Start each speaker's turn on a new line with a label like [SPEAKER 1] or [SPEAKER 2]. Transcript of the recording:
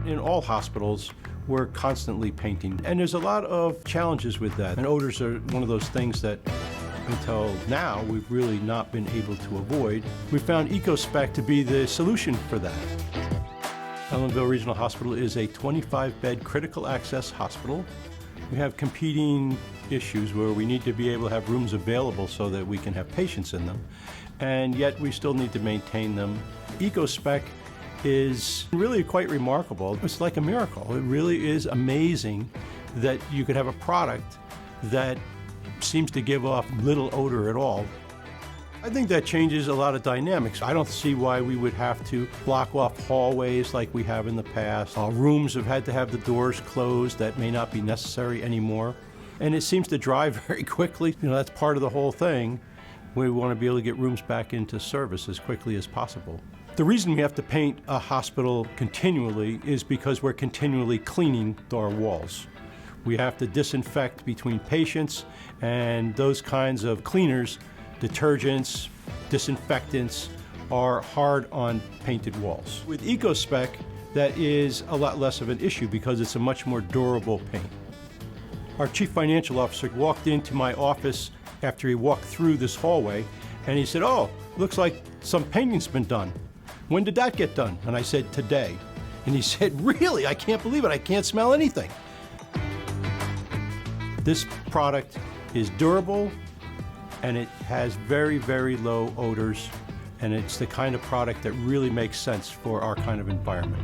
[SPEAKER 1] in all hospitals, we're constantly painting. And there's a lot of challenges with that. And odors are one of those things that until now we've really not been able to avoid. We found Eco Spec to be the solution for that. Ellenville Regional Hospital is a 25-bed critical access hospital. We have competing issues where we need to be able to have rooms available so that we can have patients in them, and yet we still need to maintain them. Eco Spec is really quite remarkable. It's like a miracle. It really is amazing that you could have a product that seems to give off little odor at all. I think that changes a lot of dynamics. I don't see why we would have to block off hallways like we have in the past. Rooms have had to have the doors closed. That may not be necessary anymore. And it seems to drive very quickly. You know, that's part of the whole thing. We want to be able to get rooms back into service as quickly as possible. The reason we have to paint a hospital continually is because we're continually cleaning our walls. We have to disinfect between patients, and those kinds of cleaners, detergents, disinfectants, are hard on painted walls. With Eco Spec, that is a lot less of an issue because it's a much more durable paint. Our chief financial officer walked into my office after he walked through this hallway, and he said, "Oh, looks like some painting's been done. When did that get done?" And I said, "Today." And he said, "Really? I can't believe it. I can't smell anything." This product is durable, and it has very, very low odors, and it's the kind of product that really makes sense for our kind of environment.